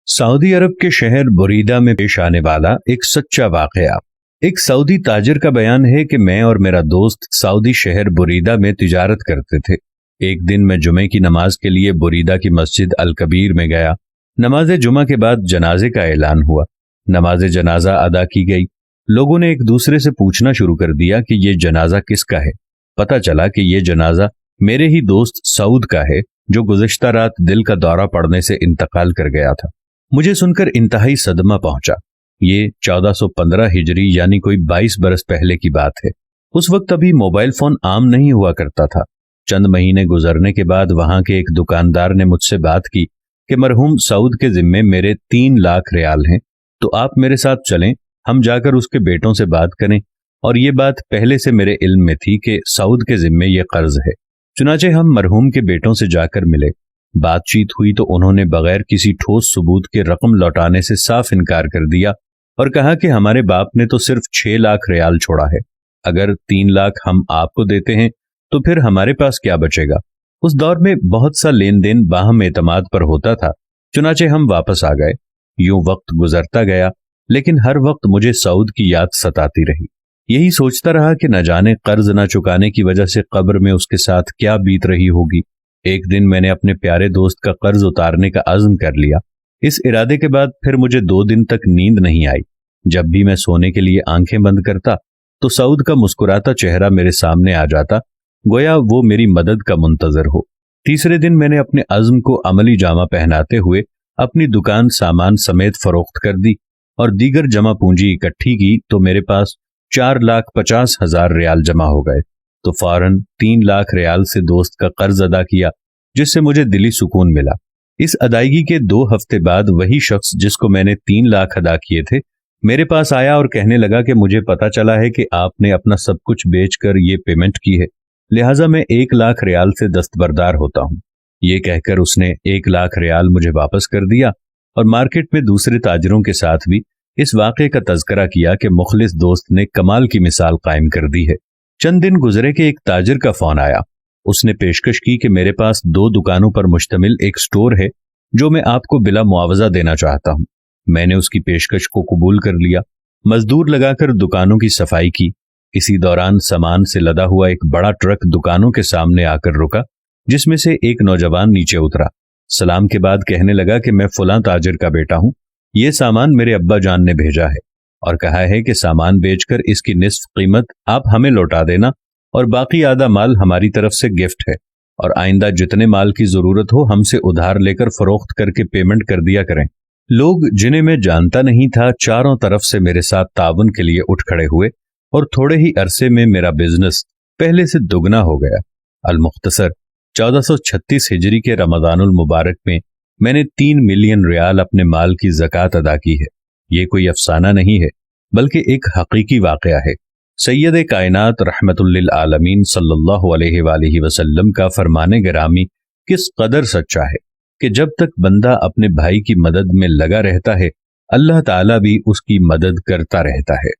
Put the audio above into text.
Saudi अरब के शहर बुरीदा में पेश आने वाला एक सच्चा वाकया। एक सऊदी ताजिर का बयान है कि मैं और मेरा दोस्त सऊदी शहर बुरीदा में तिजारत करते थे। एक दिन मैं जुमे की नमाज के लिए बुरीदा की मस्जिद अल कबीर में गया। नमाज जुमा के बाद जनाजे का ऐलान हुआ। नमाज जनाजा अदा की गई। लोगों ने एक दूसरे से पूछना शुरू कर दिया कि ये जनाजा किसका है। पता चला कि ये जनाजा मेरे ही दोस्त सऊद का है, जो गुज़िश्ता रात दिल का दौरा पड़ने से इंतकाल कर गया था। मुझे सुनकर इंतहाई सदमा पहुंचा। ये 1415 हिजरी यानी कोई 22 बरस पहले की बात है। उस वक्त अभी मोबाइल फोन आम नहीं हुआ करता था। चंद महीने गुजरने के बाद वहां के एक दुकानदार ने मुझसे बात की कि मरहूम सऊद के जिम्मे मेरे 3 लाख रियाल हैं, तो आप मेरे साथ चलें, हम जाकर उसके बेटों से बात करें। और ये बात पहले से मेरे इल्म में थी कि सऊद के जिम्मे ये कर्ज है। चुनाचे हम मरहूम के बेटों से जाकर मिले। बातचीत हुई तो उन्होंने बगैर किसी ठोस सबूत के रकम लौटाने से साफ इनकार कर दिया और कहा कि हमारे बाप ने तो सिर्फ 6 लाख रियाल छोड़ा है। अगर 3 लाख हम आपको देते हैं तो फिर हमारे पास क्या बचेगा। उस दौर में बहुत सा लेन देन बाहम एतमाद पर होता था। चुनाचे हम वापस आ गए। यूं वक्त गुजरता गया, लेकिन हर वक्त मुझे सऊद की याद सताती रही। यही सोचता रहा कि न जाने कर्ज न चुकाने की वजह से कब्र में उसके साथ क्या बीत रही होगी। एक दिन मैंने अपने प्यारे दोस्त का कर्ज उतारने का अज़्म कर लिया। इस इरादे के बाद फिर मुझे 2 दिन तक नींद नहीं आई। जब भी मैं सोने के लिए आंखें बंद करता तो सऊद का मुस्कुराता चेहरा मेरे सामने आ जाता, गोया वो मेरी मदद का मुंतजर हो। तीसरे दिन मैंने अपने अज़्म को अमली जामा पहनाते हुए अपनी दुकान सामान समेत फरोख्त कर दी और दीगर जमा पूंजी इकट्ठी की तो मेरे पास 4,50,000 रियाल जमा हो गए। तो फौरन 3 लाख रियाल से दोस्त का कर्ज अदा किया, जिससे मुझे दिली सुकून मिला। इस अदायगी के 2 हफ्ते बाद वही शख्स जिसको मैंने 3 लाख अदा किए थे मेरे पास आया और कहने लगा कि मुझे पता चला है कि आपने अपना सब कुछ बेचकर ये पेमेंट की है, लिहाजा मैं 1 लाख रियाल से दस्तबरदार होता हूँ। ये कहकर उसने 1 लाख रियाल मुझे वापस कर दिया और मार्केट में दूसरे ताजिरों के साथ भी इस वाक़े का तज़किरा किया कि मुखलिस दोस्त ने कमाल की मिसाल कायम कर दी है। चंद दिन गुजरे कि एक ताजिर का फोन आया। उसने पेशकश की कि मेरे पास 2 दुकानों पर मुश्तमिल एक स्टोर है जो मैं आपको बिला मुआवजा देना चाहता हूं। मैंने उसकी पेशकश को कबूल कर लिया। मजदूर लगाकर दुकानों की सफाई की। इसी दौरान सामान से लदा हुआ एक बड़ा ट्रक दुकानों के सामने आकर रुका, जिसमें से एक नौजवान नीचे उतरा। सलाम के बाद कहने लगा कि मैं फलां ताजिर का बेटा हूं, ये सामान मेरे अब्बा जान ने भेजा है और कहा है कि सामान बेचकर इसकी निस्फ कीमत आप हमें लौटा देना और बाकी आधा माल हमारी तरफ से गिफ्ट है, और आइंदा जितने माल की जरूरत हो हमसे उधार लेकर फरोख्त करके पेमेंट कर दिया करें। लोग जिन्हें मैं जानता नहीं था चारों तरफ से मेरे साथ ताउन के लिए उठ खड़े हुए और थोड़े ही अरसे में मेरा बिजनेस पहले से दुगना हो गया। अल-मुख्तसर 1436 हिजरी के रमजानुल मुबारक में मैंने 3 मिलियन रियाल अपने माल की ज़कात अदा की है। ये कोई अफसाना नहीं है, बल्कि एक हकीकी वाक़या है। सैयद कायनात रहमतुल लिल आलमीन सल्लल्लाहु अलैहि वसल्लम का फरमाने गिरामी किस कदर सच्चा है कि जब तक बंदा अपने भाई की मदद में लगा रहता है, अल्लाह ताला भी उसकी मदद करता रहता है।